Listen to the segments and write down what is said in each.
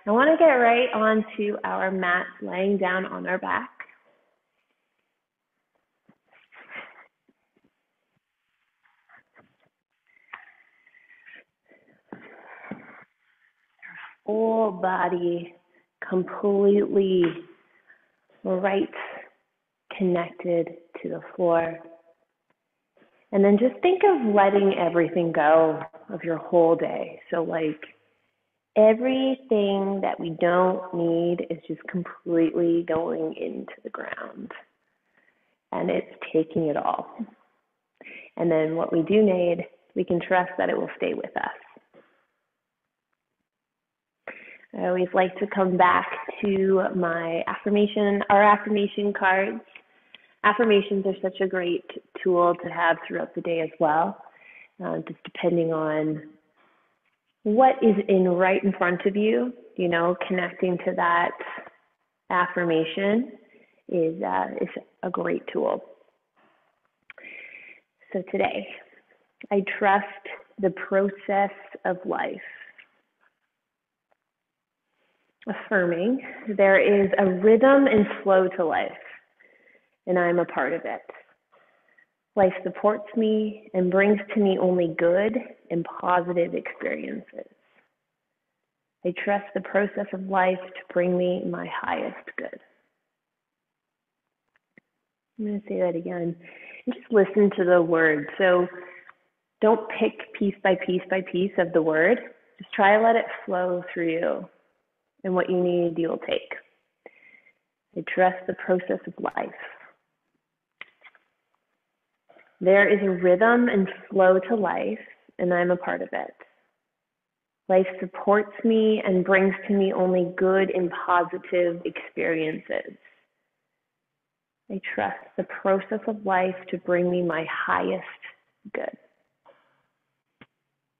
I want to get right onto our mat, laying down on our back. Whole body completely right connected to the floor. And then just think of letting everything go of your whole day. So like everything that we don't need is just completely going into the ground. And it's taking it all. And then what we do need, we can trust that it will stay with us. I always like to come back to our affirmation cards. Affirmations are such a great tool to have throughout the day as well, just depending on what is right in front of you, connecting to that affirmation is a great tool. So today, I trust the process of life. Affirming, there is a rhythm and flow to life, and I'm a part of it. Life supports me and brings to me only good and positive experiences. I trust the process of life to bring me my highest good. I'm going to say that again. And just listen to the word. So don't pick piece by piece of the word. Just try to let it flow through you. And what you need, you'll take. I trust the process of life. There is a rhythm and flow to life, and I'm a part of it. Life supports me and brings to me only good and positive experiences. I trust the process of life to bring me my highest good.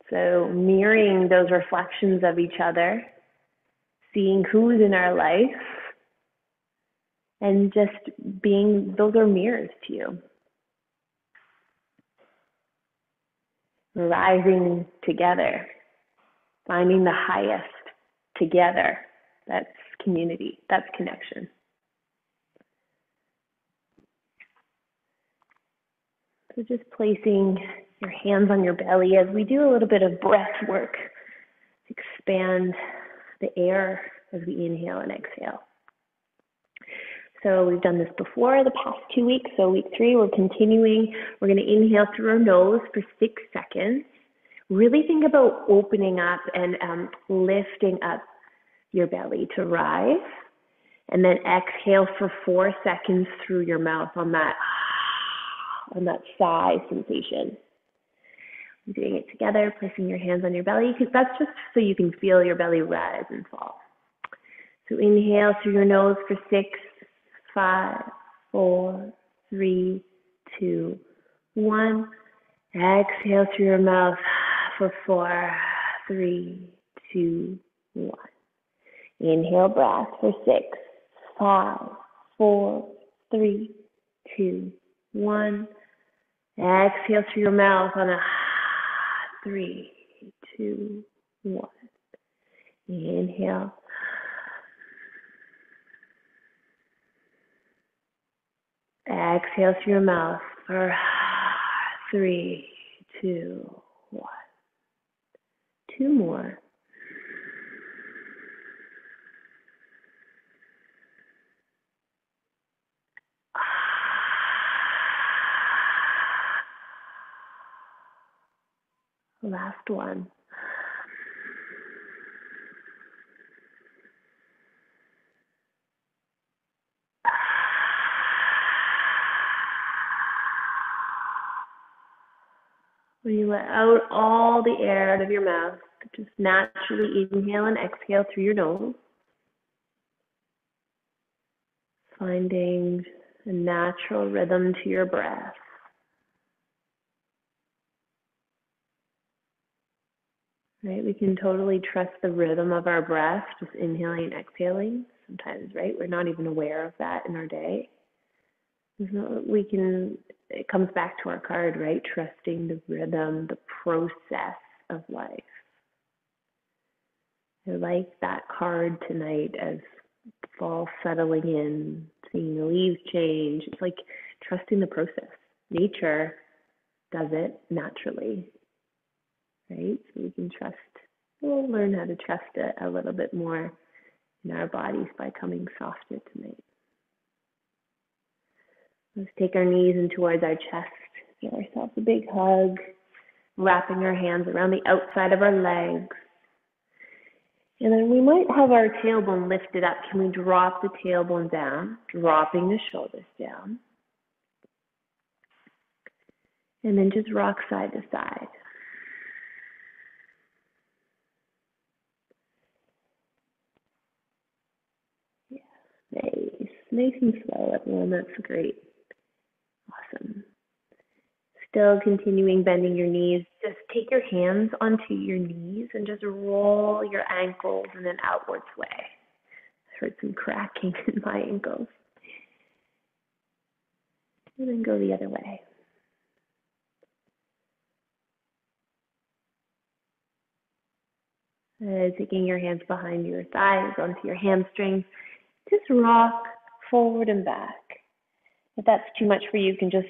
So mirroring those reflections of each other, seeing who's in our life, and just being, those are mirrors to you. Rising together, finding the highest together. That's community, that's connection. So just placing your hands on your belly as we do a little bit of breath work. Expand the air as we inhale and exhale. So we've done this before the past 2 weeks. So week 3, we're continuing. We're going to inhale through our nose for 6 seconds. Really think about opening up and lifting up your belly to rise. And then exhale for 4 seconds through your mouth on that sigh sensation. We're doing it together, placing your hands on your belly, because that's just so you can feel your belly rise and fall. So inhale through your nose for 6, 5, 4, 3, 2, 1. Exhale through your mouth for 4, 3, 2, 1. Inhale breath for 6, 5, 4, 3, 2, 1. Exhale through your mouth on a 3, 2, 1. Inhale. Exhale through your mouth for 3, 2, 1. 2 more. Last one. When you let out all the air out of your mouth, just naturally inhale and exhale through your nose. Finding a natural rhythm to your breath. Right, we can totally trust the rhythm of our breath, just inhaling and exhaling. Sometimes, right, we're not even aware of that in our day. It comes back to our card, right? Trusting the rhythm, the process of life. I like that card tonight as fall settling in, seeing the leaves change. It's like trusting the process. Nature does it naturally, right? So we can trust, we'll learn how to trust it a little bit more in our bodies by coming softer tonight. Let's take our knees in towards our chest, give ourselves a big hug, wrapping our hands around the outside of our legs. And then we might have our tailbone lifted up. Can we drop the tailbone down, dropping the shoulders down? And then just rock side to side. Yeah, nice. Nice and slow, everyone. That's great. Awesome. Still continuing bending your knees. Just take your hands onto your knees and just roll your ankles in an outwards way. I heard some cracking in my ankles. And then go the other way. Taking your hands behind your thighs onto your hamstrings. Just rock forward and back. If that's too much for you, you can just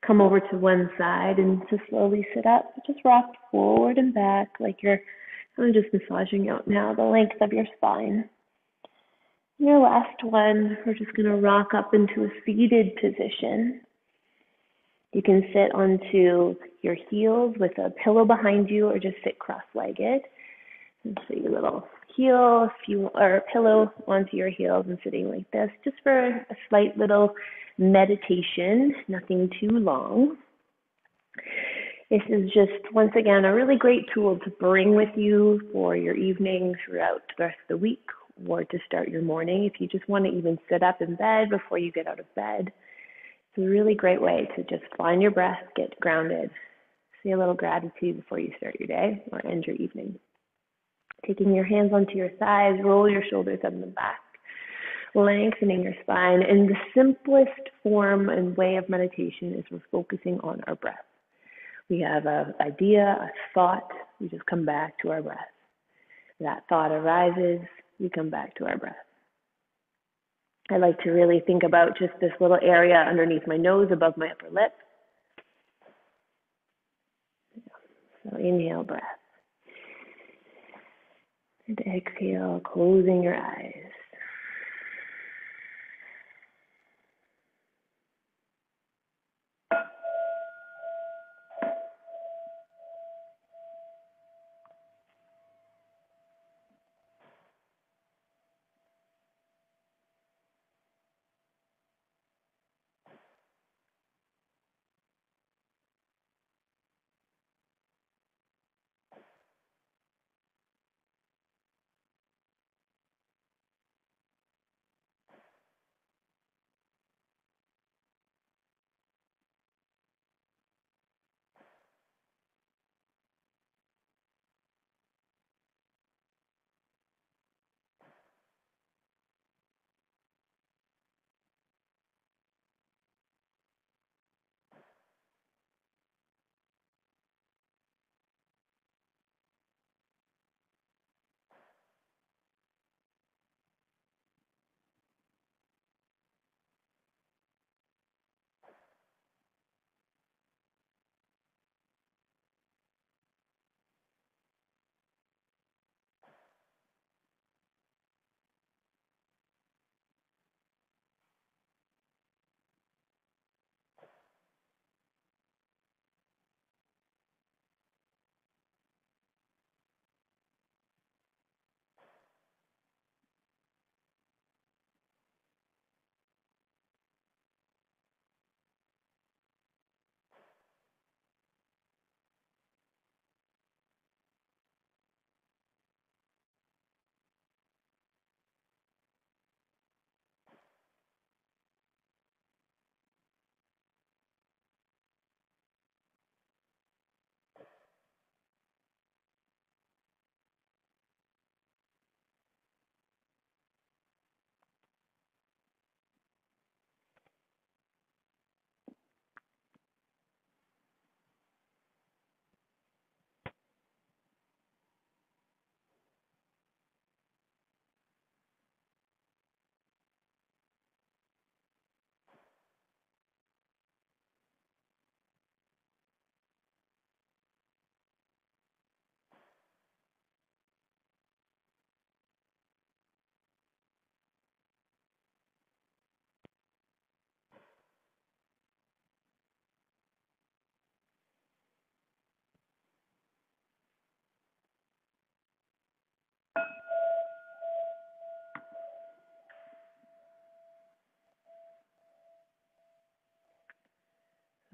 come over to one side and just slowly sit up. Just rock forward and back like you're kind of just massaging out now the length of your spine. Your last one, we're just going to rock up into a seated position. You can sit onto your heels with a pillow behind you or just sit cross-legged. And so your little heel, or pillow onto your heels and sitting like this, just for a slight little meditation, nothing too long. This is just, once again, a really great tool to bring with you for your evening throughout the rest of the week or to start your morning. If you just want to even sit up in bed before you get out of bed, it's a really great way to just find your breath, get grounded, say a little gratitude before you start your day or end your evening. Taking your hands onto your thighs, roll your shoulders up and back, lengthening your spine. And the simplest form and way of meditation is we're focusing on our breath. We have an idea, a thought, we just come back to our breath. That thought arises, we come back to our breath. I like to really think about just this little area underneath my nose, above my upper lip. So inhale, breath. And exhale, closing your eyes.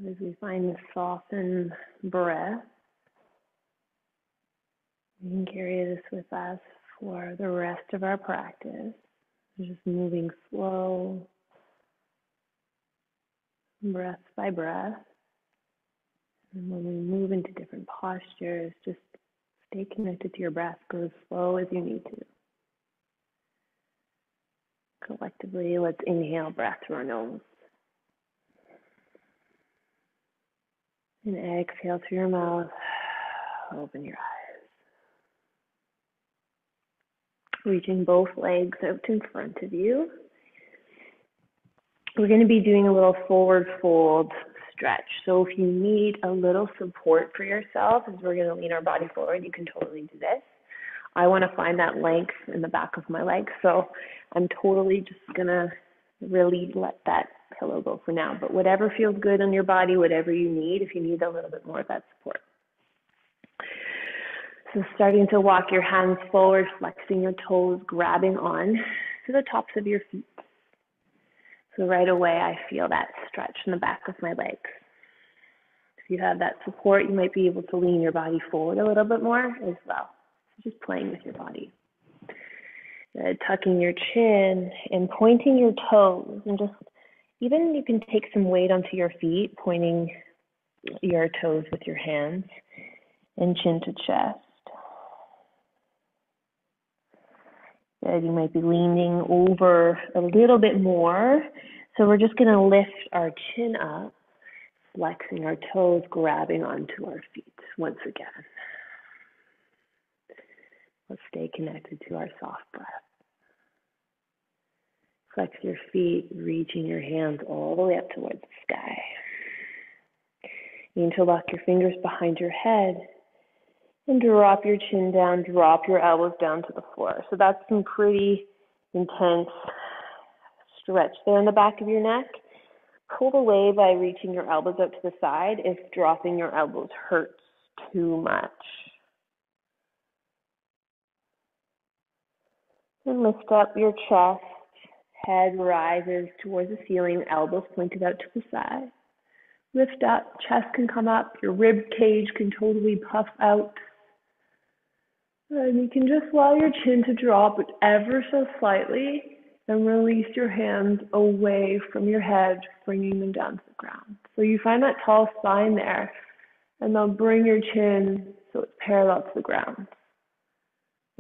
As we find the softened breath, we can carry this with us for the rest of our practice. Just moving slow, breath by breath. And when we move into different postures, just stay connected to your breath. Go as slow as you need to. Collectively, let's inhale breath through our nose. And exhale through your mouth. Open your eyes. Reaching both legs out in front of you. We're going to be doing a little forward fold stretch. So if you need a little support for yourself, as we're going to lean our body forward, you can totally do this. I want to find that length in the back of my legs, so I'm totally just going to really let that pillow go for now. But whatever feels good on your body, whatever you need, if you need a little bit more of that support. So starting to walk your hands forward, flexing your toes, grabbing on to the tops of your feet. So right away, I feel that stretch in the back of my legs. If you have that support, you might be able to lean your body forward a little bit more as well. So just playing with your body. Tucking your chin and pointing your toes, and just even you can take some weight onto your feet, pointing your toes with your hands and chin to chest. You might be leaning over a little bit more. So we're just going to lift our chin up, flexing our toes, grabbing onto our feet once again. Let's stay connected to our soft breath. Flex your feet, reaching your hands all the way up towards the sky. You interlock your fingers behind your head and drop your chin down, drop your elbows down to the floor. So that's some pretty intense stretch there in the back of your neck. Pull away by reaching your elbows out to the side if dropping your elbows hurts too much. And lift up your chest. Head rises towards the ceiling, elbows pointed out to the side. Lift up, chest can come up, your rib cage can totally puff out. And you can just allow your chin to drop ever so slightly and release your hands away from your head, bringing them down to the ground. So you find that tall spine there, and then bring your chin so it's parallel to the ground.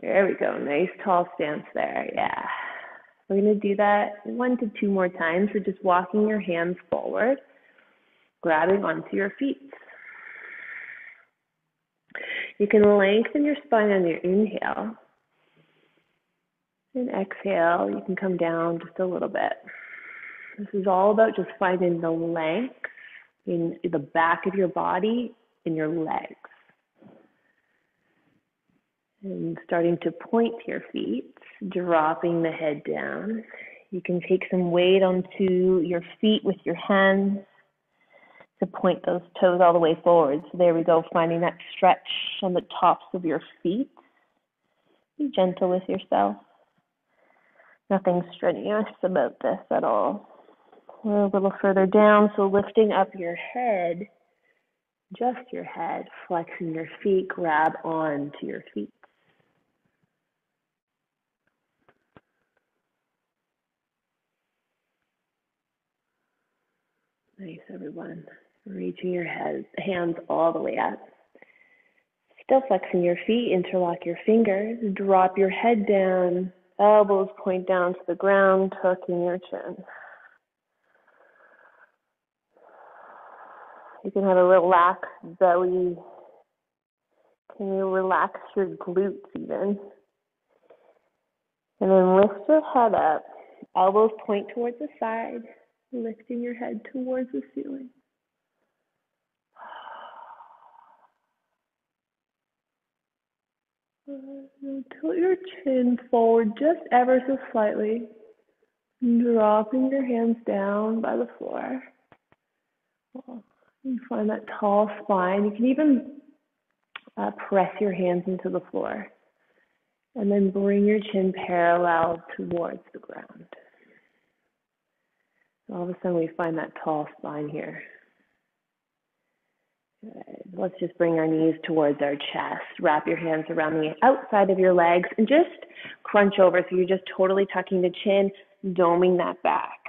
There we go, nice tall stance there, yeah. We're going to do that 1 to 2 more times. We're just walking your hands forward, grabbing onto your feet. You can lengthen your spine on your inhale. And exhale, you can come down just a little bit. This is all about just finding the length in the back of your body, in your legs. And starting to point your feet, dropping the head down. You can take some weight onto your feet with your hands to point those toes all the way forward. So there we go, finding that stretch on the tops of your feet. Be gentle with yourself. Nothing strenuous about this at all. We're a little further down, so lifting up your head, just your head, flexing your feet, grab on to your feet. Nice, everyone. Reaching your hands all the way up. Still flexing your feet, interlock your fingers, drop your head down, elbows point down to the ground, tucking your chin. You can have a relaxed belly. Can you relax your glutes even? And then lift your head up, elbows point towards the side, lifting your head towards the ceiling. Tilt your chin forward just ever so slightly, dropping your hands down by the floor. You find that tall spine. You can even press your hands into the floor, and then bring your chin parallel towards the ground. All of a sudden we find that tall spine here. Good. Let's just bring our knees towards our chest. Wrap your hands around the outside of your legs and just crunch over. So you're just totally tucking the chin, doming that back.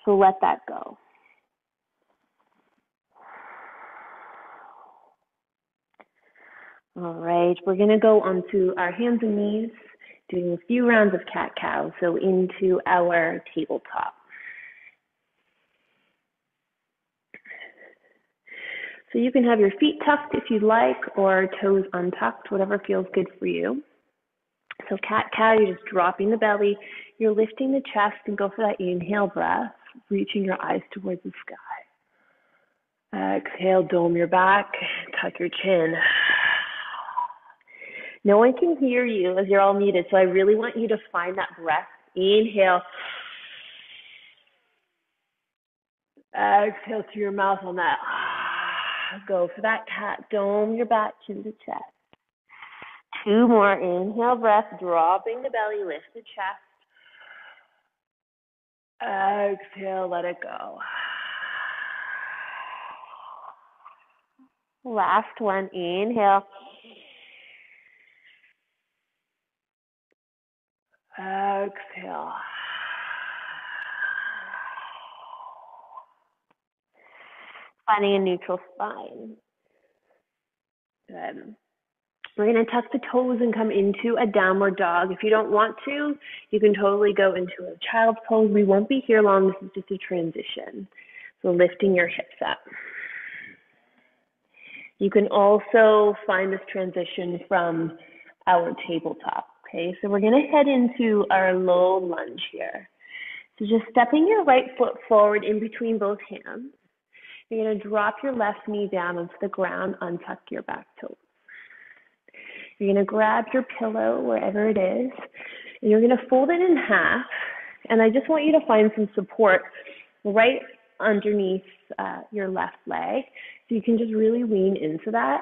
So let that go. All right, we're going to go onto our hands and knees, doing a few rounds of cat-cow, so into our tabletop. So you can have your feet tucked if you'd like, or toes untucked, whatever feels good for you. So cat-cow, you're just dropping the belly, you're lifting the chest, and go for that inhale breath, reaching your eyes towards the sky. Exhale, dome your back, tuck your chin. No one can hear you as you're all muted, so I really want you to find that breath. Inhale. Exhale through your mouth on that. Go for that cat. Dome your back, chin to chest. 2 more. Inhale breath, dropping the belly, lift the chest. Exhale, let it go. Last one. Inhale. Exhale. Finding a neutral spine. Good. We're going to tuck the toes and come into a downward dog. If you don't want to, you can totally go into a child's pose. We won't be here long. This is just a transition. So lifting your hips up. You can also find this transition from our tabletop. Okay, so we're going to head into our low lunge here. So just stepping your right foot forward in between both hands. You're going to drop your left knee down onto the ground, untuck your back toes. You're going to grab your pillow wherever it is, and you're going to fold it in half. And I just want you to find some support right underneath your left leg. So you can just really lean into that.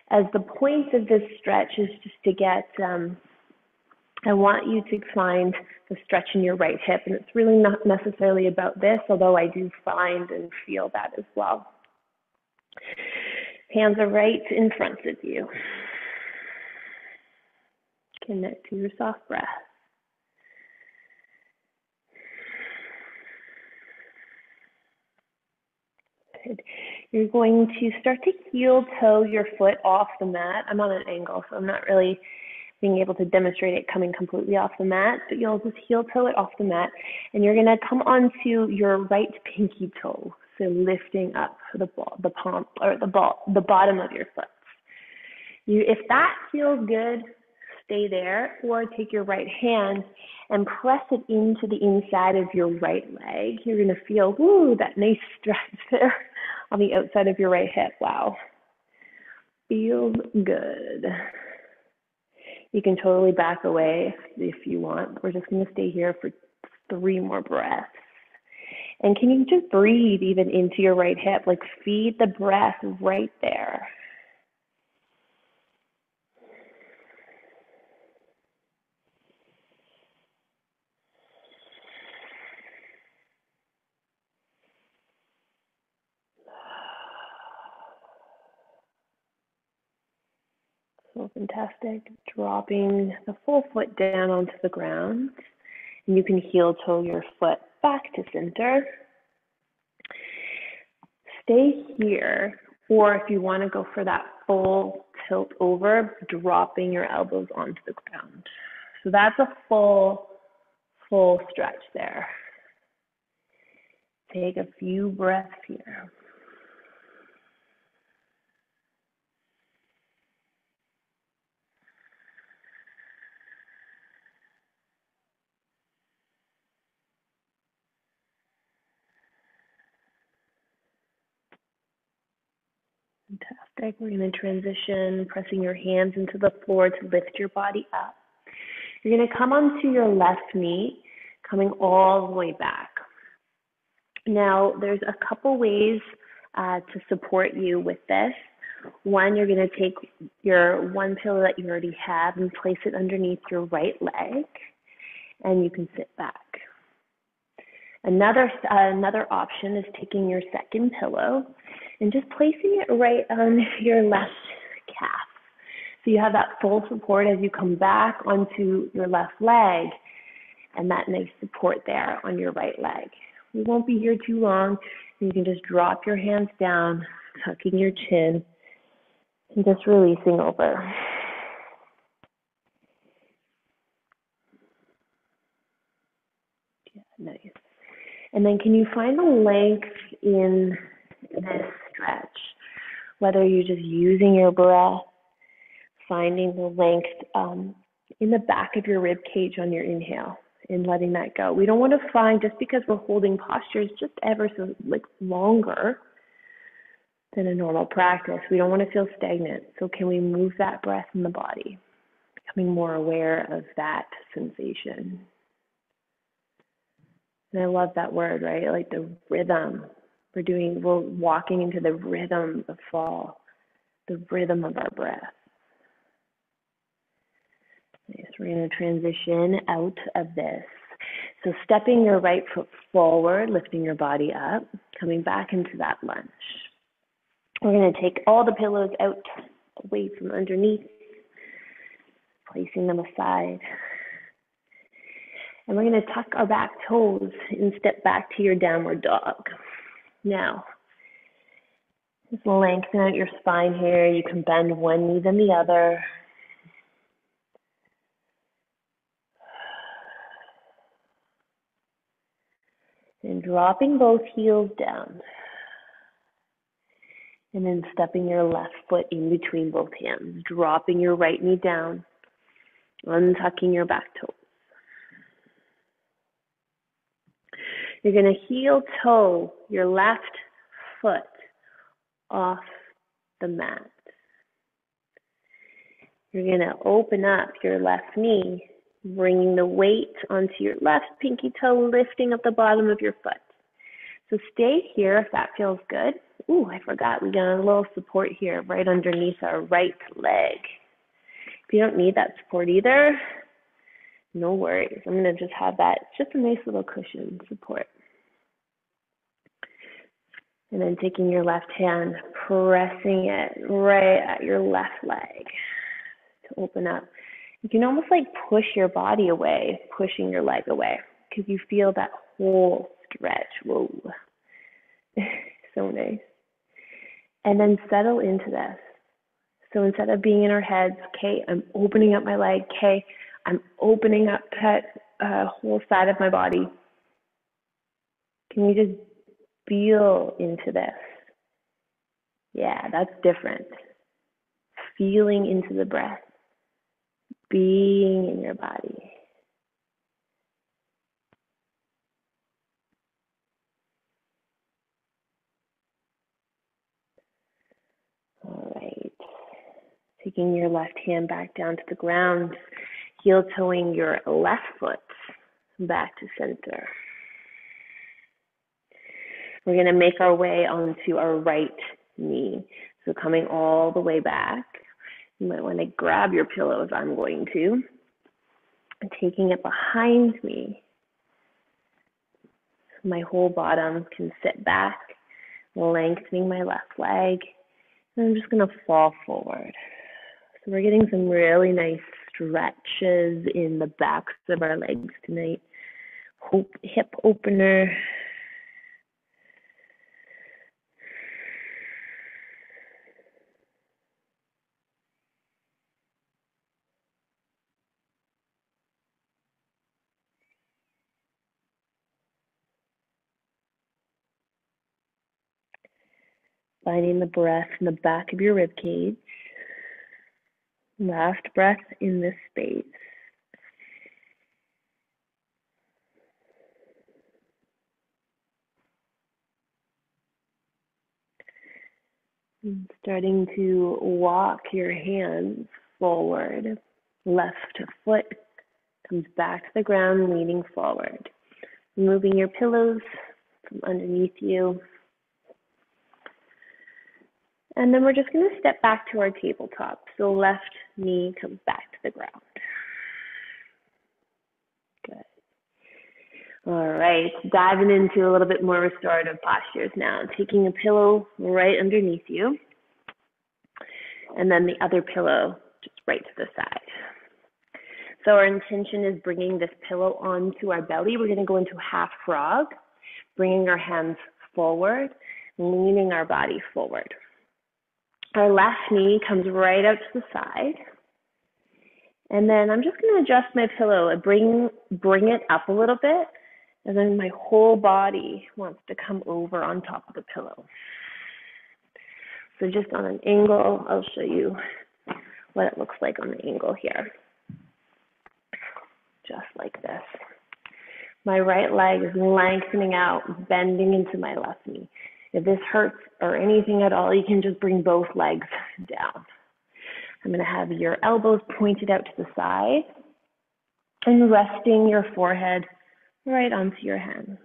As the point of this stretch is just to get, I want you to find the stretch in your right hip. And it's really not necessarily about this, although I do find and feel that as well. Hands are right in front of you. Connect to your soft breath. Good. You're going to start to heel toe your foot off the mat. I'm on an angle, so I'm not really being able to demonstrate it coming completely off the mat, but you'll just heel toe it off the mat, and you're going to come onto your right pinky toe, so lifting up the palm or the bottom of your foot. If that feels good, stay there, or take your right hand and press it into the inside of your right leg. You're going to feel, that nice stretch there on the outside of your right hip. Wow. Feels good. You can totally back away if you want. We're just going to stay here for 3 more breaths. And can you just breathe even into your right hip? Like feed the breath right there. So fantastic. Dropping the full foot down onto the ground. And you can heel toe your foot back to center. Stay here, or if you want to go for that full tilt over, dropping your elbows onto the ground. So that's a full stretch there. Take a few breaths here. Fantastic. We're going to transition, pressing your hands into the floor to lift your body up. You're going to come onto your left knee, coming all the way back. Now, there's a couple ways to support you with this. One, you're going to take your one pillow that you already have and place it underneath your right leg, and you can sit back. Another option is taking your second pillow And just placing it right on your left calf. So you have that full support as you come back onto your left leg and that nice support there on your right leg. We won't be here too long. You can just drop your hands down, tucking your chin, and just releasing over. Yeah, nice. And then can you find the length in this stretch? Whether you're just using your breath, finding the length in the back of your rib cage on your inhale and letting that go. We don't want to find, just because we're holding postures just ever so longer than a normal practice, we don't want to feel stagnant. So can we move that breath in the body, becoming more aware of that sensation? And I love that word, right? Like the rhythm. We're walking into the rhythm of fall, the rhythm of our breath. Nice. We're going to transition out of this. So stepping your right foot forward, lifting your body up, coming back into that lunge. We're going to take all the pillows out, away from underneath, placing them aside. And we're going to tuck our back toes and step back to your downward dog. Now, just lengthen out your spine here. You can bend one knee then the other. And dropping both heels down. And then stepping your left foot in between both hands. Dropping your right knee down. Untucking your back toes. You're going to heel toe your left foot off the mat. You're going to open up your left knee, bringing the weight onto your left pinky toe, lifting up the bottom of your foot. So stay here if that feels good. Ooh, I forgot. We got a little support here right underneath our right leg. If you don't need that support either, no worries. I'm going to just have that, just a nice little cushion support. And then taking your left hand, pressing it right at your left leg to open up. You can almost like push your body away, pushing your leg away, because you feel that whole stretch. Whoa. So nice. And then settle into this. So instead of being in our heads, okay, I'm opening up my leg, okay, I'm opening up that whole side of my body. Can you just feel into this? Yeah, that's different. Feeling into the breath, being in your body. All right. Taking your left hand back down to the ground, heel toeing your left foot back to center. We're going to make our way onto our right knee. So coming all the way back. You might want to grab your pillows. I'm going to. And taking it behind me. My whole bottom can sit back, lengthening my left leg. And I'm just going to fall forward. So we're getting some really nice stretches in the backs of our legs tonight. Hip opener. Finding the breath in the back of your rib cage. Last breath in this space. And starting to walk your hands forward. Left foot comes back to the ground, leaning forward. Moving your pillows from underneath you. And then we're just going to step back to our tabletop. So left knee comes back to the ground. Good. All right, diving into a little bit more restorative postures now. Taking a pillow right underneath you, and then the other pillow just right to the side. So our intention is bringing this pillow onto our belly. We're going to go into half frog, bringing our hands forward, leaning our body forward. Our left knee comes right out to the side. And then I'm just going to adjust my pillow and bring it up a little bit. And then my whole body wants to come over on top of the pillow. So just on an angle, I'll show you what it looks like on the angle here. Just like this. My right leg is lengthening out, bending into my left knee. If this hurts or anything at all, you can just bring both legs down. I'm going to have your elbows pointed out to the side and resting your forehead right onto your hands.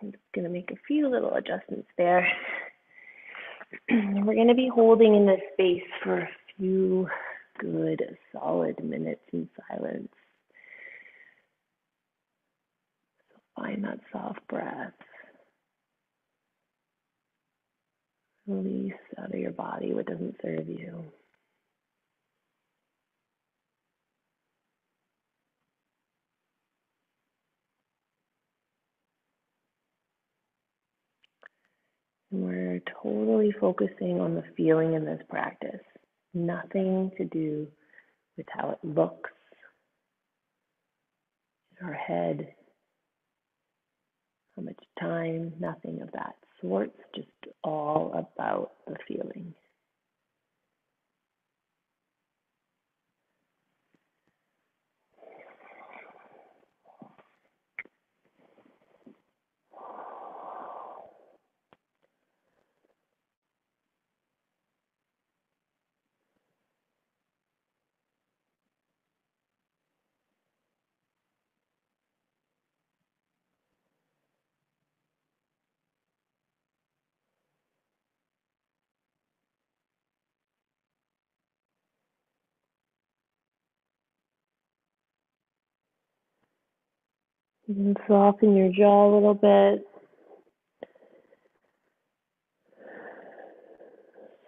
I'm just going to make a few little adjustments there. We're going to be holding in this space for a few good, solid minutes in silence. So find that soft breath. Release out of your body what doesn't serve you. And we're totally focusing on the feeling in this practice. Nothing to do with how it looks in our head, how much time, nothing of that sort. Just all about the feeling. You can soften your jaw a little bit.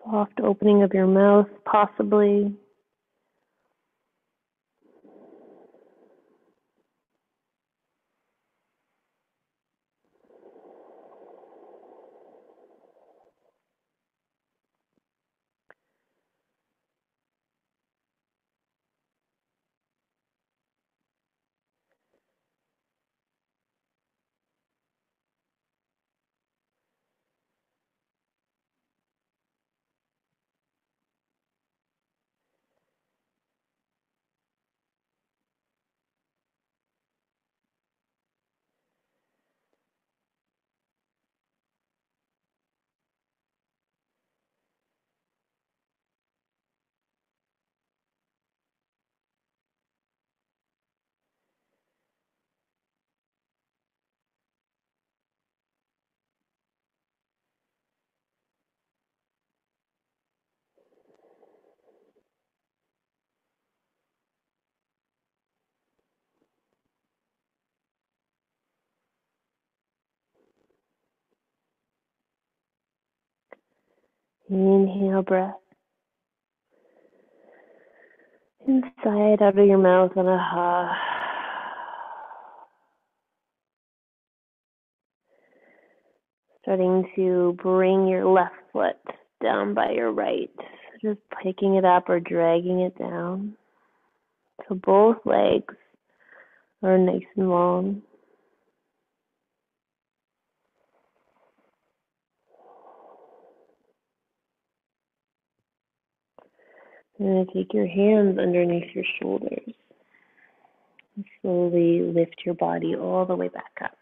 Soft opening of your mouth, possibly. Inhale breath. Inside, out of your mouth on a ha. Starting to bring your left foot down by your right. Just picking it up or dragging it down. So both legs are nice and long. You're going to take your hands underneath your shoulders and slowly lift your body all the way back up.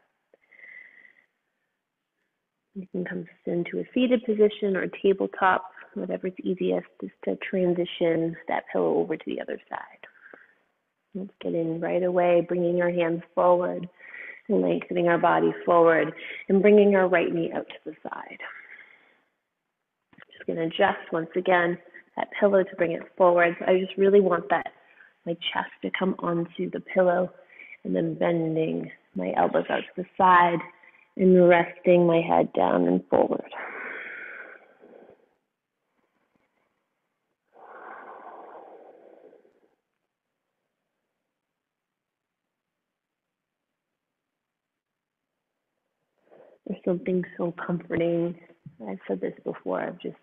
You can come into a seated position or tabletop, whatever's easiest, just to transition that pillow over to the other side. Let's get in right away, bringing our hands forward and lengthening our body forward and bringing our right knee out to the side. Just going to adjust once again that pillow to bring it forward. So I just really want that my chest to come onto the pillow, and then bending my elbows out to the side and resting my head down and forward. There's something so comforting. I've said this before, of just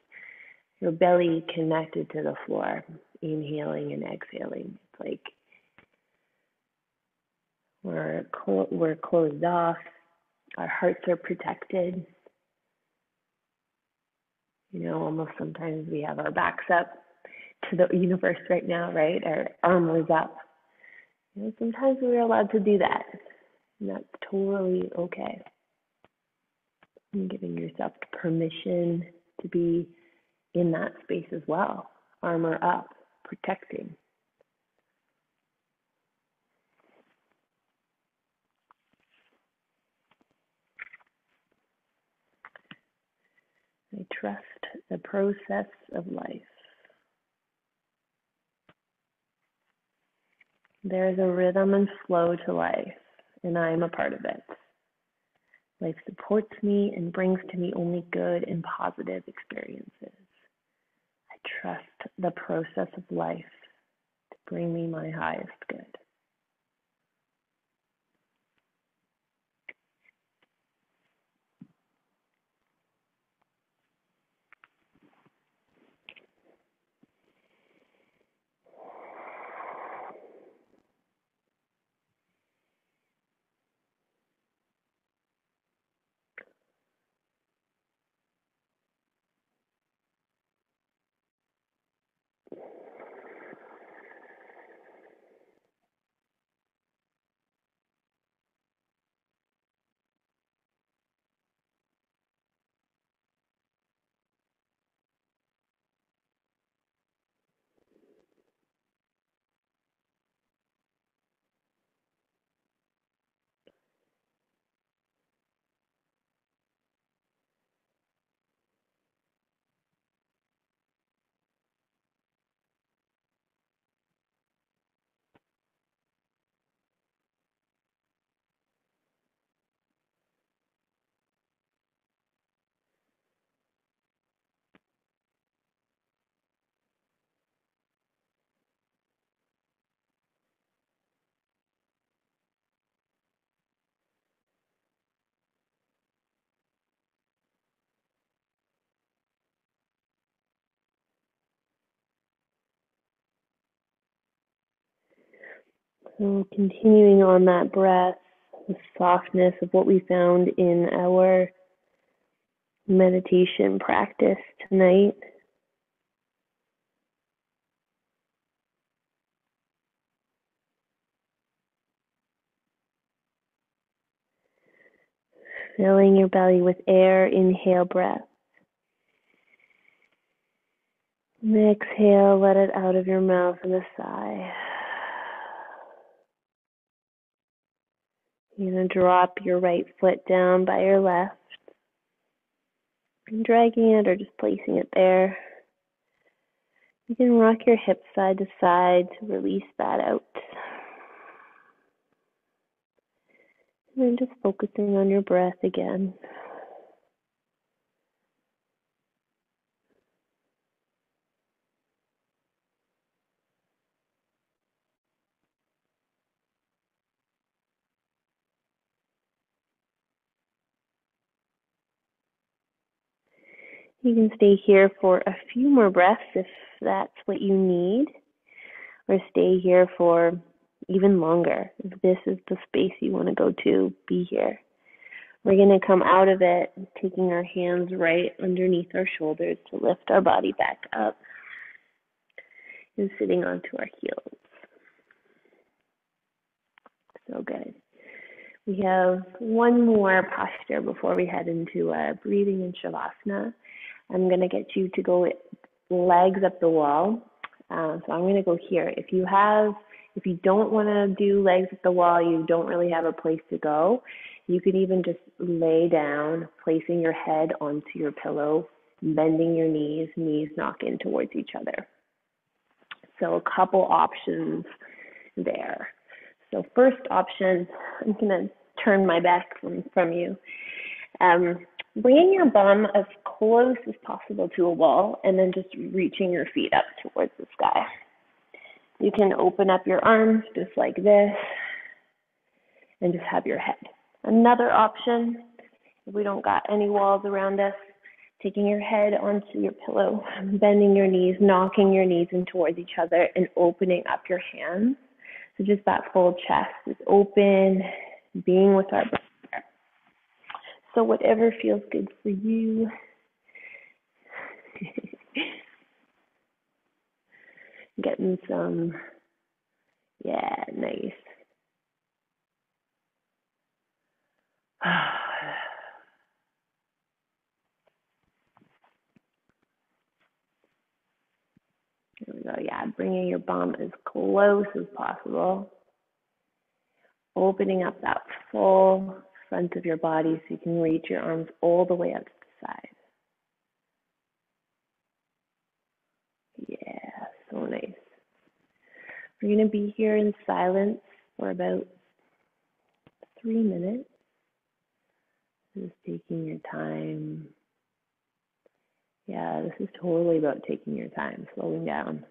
your belly connected to the floor, inhaling and exhaling. It's like we're closed off, our hearts are protected. Almost sometimes we have our backs up to the universe right now, right? Our armors up. Sometimes we're allowed to do that, and that's totally okay. And giving yourself permission to be in that space as well. Armor up, protecting. I trust the process of life. There is a rhythm and flow to life, and I am a part of it. Life supports me and brings to me only good and positive experiences. I trust the process of life to bring me my highest good. So continuing on that breath, the softness of what we found in our meditation practice tonight. Filling your belly with air, inhale breath. And exhale, let it out of your mouth in a sigh. You're going to drop your right foot down by your left. And dragging it or just placing it there. You can rock your hips side to side to release that out. And then just focusing on your breath again. You can stay here for a few more breaths if that's what you need, or stay here for even longer. If this is the space you want to go to, be here. We're going to come out of it, taking our hands right underneath our shoulders to lift our body back up and sitting onto our heels. So good. We have one more posture before we head into breathing in Shavasana. I'm going to get you to go legs up the wall. So I'm going to go here. If you don't want to do legs up the wall, you don't really have a place to go, you can even just lay down, placing your head onto your pillow, bending your knees knock in towards each other. So a couple options there. So first option, I'm going to turn my back from you. Bringing your bum as close as possible to a wall and then just reaching your feet up towards the sky. You can open up your arms just like this and just have your head. Another option, if we don't got any walls around us, taking your head onto your pillow, bending your knees, knocking your knees in towards each other and opening up your hands. So just that full chest is open, being with our breath. So whatever feels good for you. Getting some, yeah, nice. Here we go, yeah, bringing your bum as close as possible. Opening up that full front of your body so you can reach your arms all the way up to the side. Yeah, so nice. We're going to be here in silence for about 3 minutes. Just taking your time. Yeah, this is totally about taking your time, slowing down.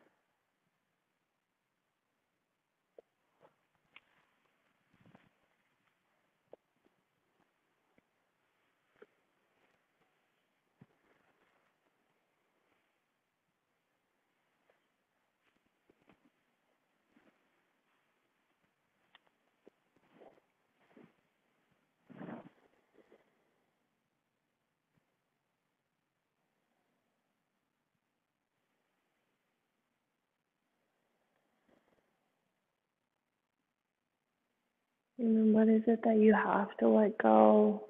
And then what is it that you have to let go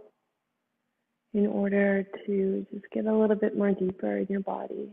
in order to just get a little bit more deeper in your body?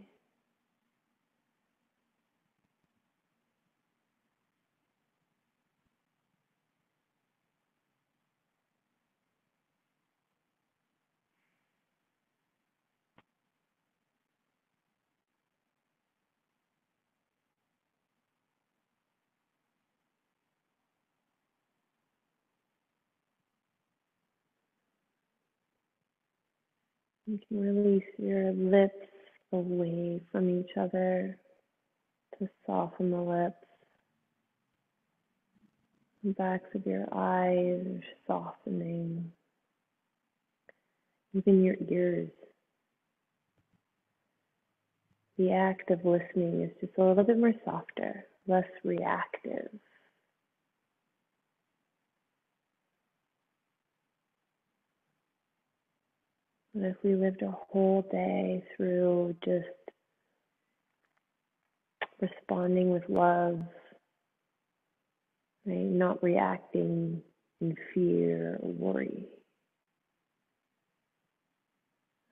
You can release your lips away from each other to soften the lips. The backs of your eyes are softening. Even your ears. The act of listening is just a little bit more softer, less reactive. But if we lived a whole day through just responding with love, right? Not reacting in fear or worry.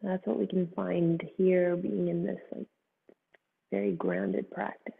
That's what we can find here, being in this like very grounded practice.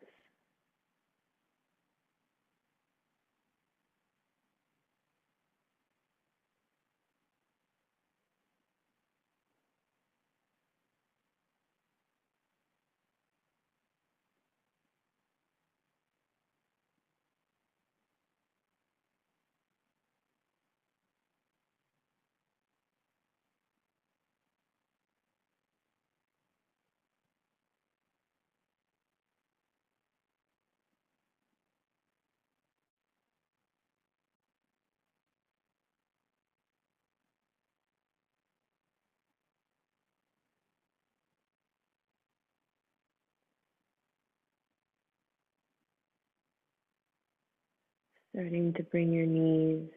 Starting to bring your knees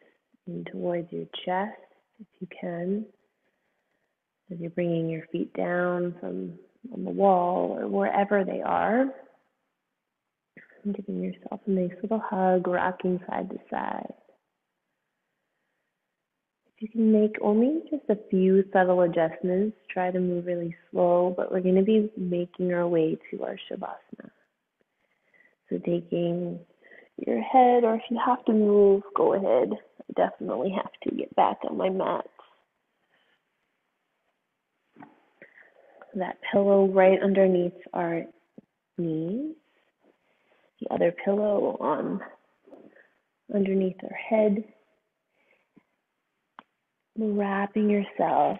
in towards your chest, if you can. As you're bringing your feet down from on the wall or wherever they are. And giving yourself a nice little hug, rocking side to side. If you can make only just a few subtle adjustments, try to move really slow, but we're going to be making our way to our Shavasana. So taking your head, or if you have to move, go ahead. I definitely have to get back on my mat. That pillow right underneath our knees. The other pillow on underneath our head, wrapping yourself,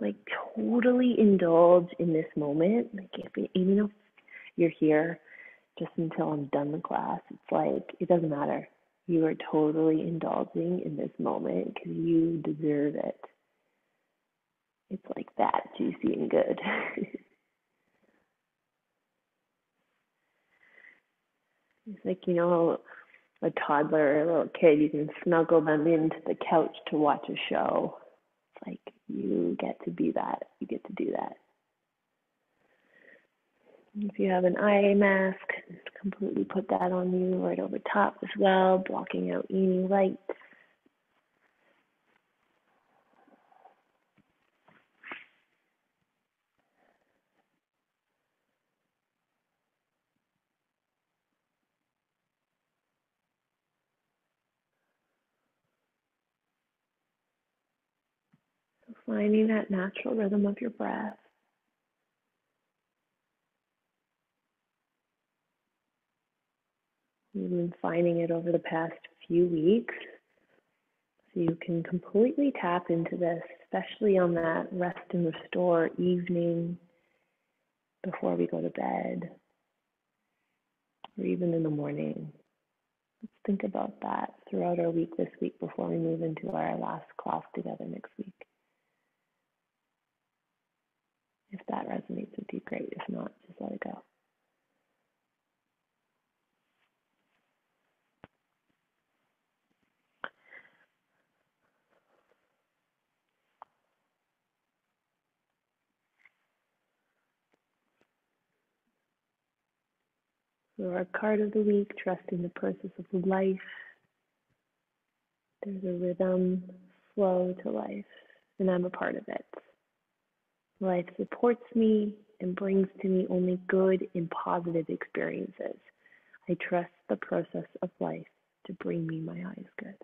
like totally indulge in this moment. Like even if you're here just until I'm done the class, it's like, it doesn't matter. You are totally indulging in this moment because you deserve it. It's like that juicy and good. It's like, a toddler or a little kid, you can snuggle them into the couch to watch a show. It's like you get to be that. You get to do that. If you have an eye mask, completely put that on you right over top as well, blocking out any light. So finding that natural rhythm of your breath. We've been finding it over the past few weeks. So you can completely tap into this, especially on that rest and restore evening before we go to bed, or even in the morning. Let's think about that throughout our week this week before we move into our last class together next week. If that resonates with you, great. If not, just let it go. So our card of the week, trusting the process of life. There's a rhythm, flow to life, and I'm a part of it. Life supports me and brings to me only good and positive experiences. I trust the process of life to bring me my highest good.